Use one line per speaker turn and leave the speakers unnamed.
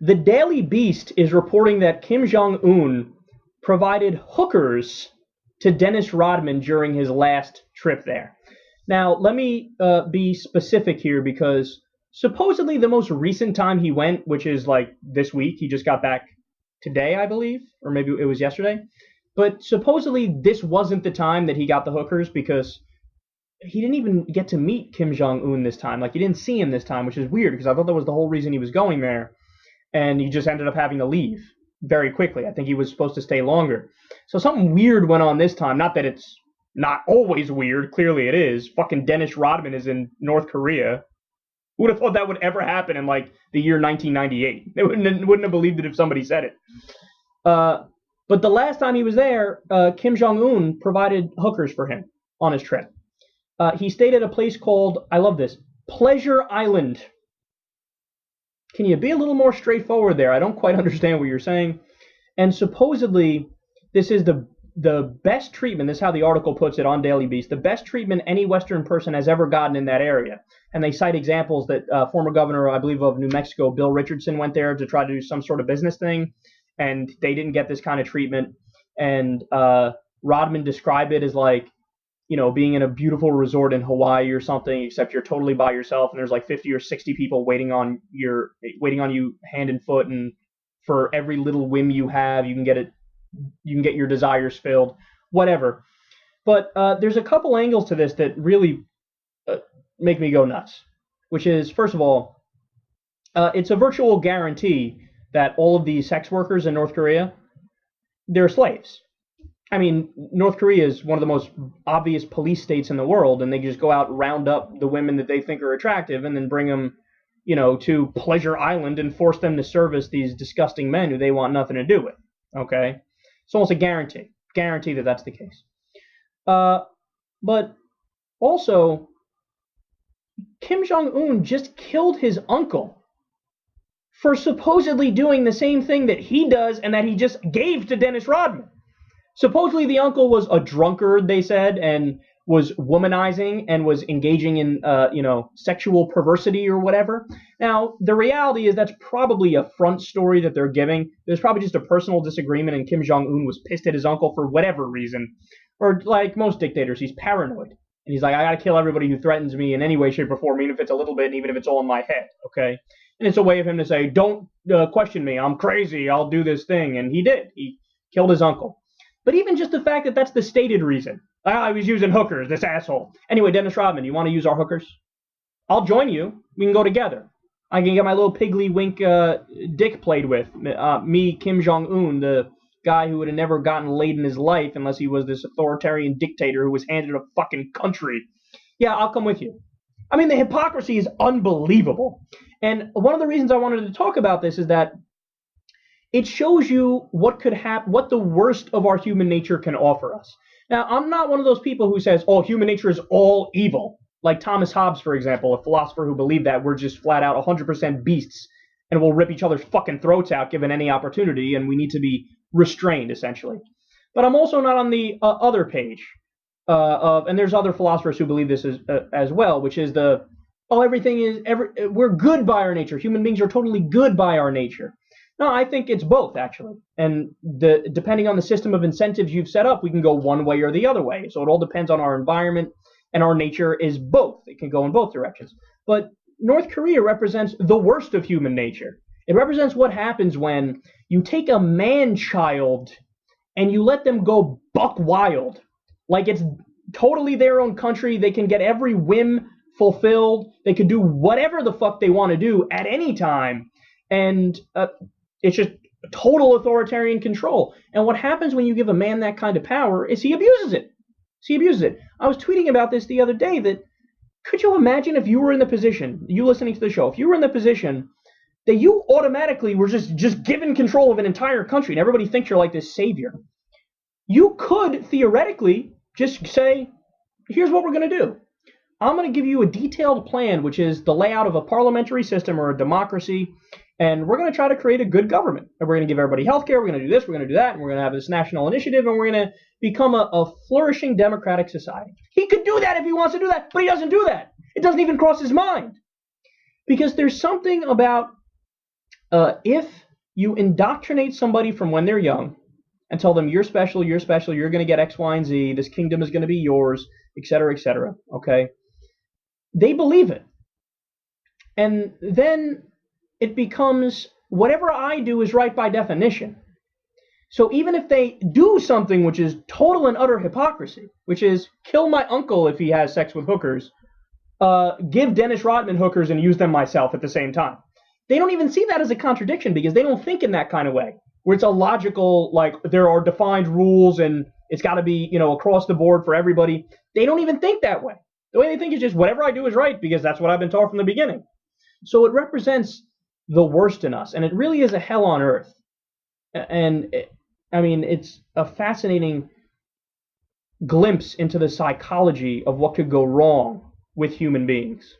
The Daily Beast is reporting that Kim Jong-un provided hookers to Dennis Rodman during his last trip there. Now, let me be specific here, because supposedly the most recent time he went, which is like this week, he just got back today, I believe, or maybe it was yesterday. But supposedly this wasn't the time that he got the hookers, because he didn't even get to meet Kim Jong-un this time. Like, he didn't see him this time, which is weird, because I thought that was the whole reason he was going there. And he just ended up having to leave very quickly. I think he was supposed to stay longer. So something weird went on this time. Not that it's not always weird. Clearly it is. Fucking Dennis Rodman is in North Korea. Who would have thought that would ever happen in, like, the year 1998? They wouldn't have believed it if somebody said it. But the last time he was there, Kim Jong-un provided hookers for him on his trip. He stayed at a place called, I love this, Pleasure Island. Can you be a little more straightforward there? I don't quite understand what you're saying. And supposedly, this is the best treatment, this is how the article puts it on Daily Beast, the best treatment any Western person has ever gotten in that area. And they cite examples that former governor, I believe, of New Mexico, Bill Richardson, went there to try to do some sort of business thing, and they didn't get this kind of treatment. And Rodman described it as like, you know, being in a beautiful resort in Hawaii or something, except you're totally by yourself, and there's like 50 or 60 people waiting on you hand and foot, and for every little whim you have, you can get your desires filled, whatever. But there's a couple angles to this that really make me go nuts, which is, first of all, it's a virtual guarantee that all of these sex workers in North Korea, they're slaves. I mean, North Korea is one of the most obvious police states in the world, and they just go out and round up the women that they think are attractive and then bring them, you know, to Pleasure Island and force them to service these disgusting men who they want nothing to do with. Okay? It's almost a guarantee that that's the case. But also, Kim Jong-un just killed his uncle for supposedly doing the same thing that he does and that he just gave to Dennis Rodman. Supposedly the uncle was a drunkard, they said, and was womanizing and was engaging in, sexual perversity or whatever. Now, the reality is that's probably a front story that they're giving. There's probably just a personal disagreement, and Kim Jong-un was pissed at his uncle for whatever reason. Or like most dictators, he's paranoid. And he's like, I gotta kill everybody who threatens me in any way, shape, or form, even if it's a little bit, and even if it's all in my head, okay? And it's a way of him to say, don't question me, I'm crazy, I'll do this thing. And he did. He killed his uncle. But even just the fact that that's the stated reason. I was using hookers, this asshole. Anyway, Dennis Rodman, you want to use our hookers? I'll join you. We can go together. I can get my little piggly wink dick played with. Me, Kim Jong-un, the guy who would have never gotten laid in his life unless he was this authoritarian dictator who was handed a fucking country. Yeah, I'll come with you. I mean, the hypocrisy is unbelievable. And one of the reasons I wanted to talk about this is that it shows you what could happen, what the worst of our human nature can offer us. Now, I'm not one of those people who says, oh, human nature is all evil. Like Thomas Hobbes, for example, a philosopher who believed that we're just flat out 100% beasts and we'll rip each other's fucking throats out given any opportunity, and we need to be restrained, essentially. But I'm also not on the other page and there's other philosophers who believe this as well, which is we're good by our nature. Human beings are totally good by our nature. No, I think it's both, actually. And depending on the system of incentives you've set up, we can go one way or the other way. So it all depends on our environment, and our nature is both. It can go in both directions. But North Korea represents the worst of human nature. It represents what happens when you take a man-child and you let them go buck wild. Like it's totally their own country. They can get every whim fulfilled. They can do whatever the fuck they want to do at any time. And it's just total authoritarian control. And what happens when you give a man that kind of power is he abuses it. I was tweeting about this the other day that could you imagine if you were in the position, you listening to the show, if you were in the position that you automatically were just given control of an entire country and everybody thinks you're like this savior. You could theoretically just say, here's what we're going to do. I'm going to give you a detailed plan, which is the layout of a parliamentary system or a democracy, and we're going to try to create a good government. And we're going to give everybody health care, we're going to do this, we're going to do that, and we're going to have this national initiative, and we're going to become a flourishing democratic society. He could do that if he wants to do that, but he doesn't do that. It doesn't even cross his mind. Because there's something about If you indoctrinate somebody from when they're young and tell them you're special, you're special, you're going to get X, Y, and Z, this kingdom is going to be yours, etc., okay, they believe it. And then it becomes whatever I do is right by definition. So even if they do something which is total and utter hypocrisy, which is kill my uncle if he has sex with hookers, give Dennis Rodman hookers and use them myself at the same time, they don't even see that as a contradiction because they don't think in that kind of way, where it's a logical, like there are defined rules and it's got to be, across the board for everybody. They don't even think that way. The way they think is just whatever I do is right because that's what I've been taught from the beginning. So it represents the worst in us, and it really is a hell on earth. And it's a fascinating glimpse into the psychology of what could go wrong with human beings.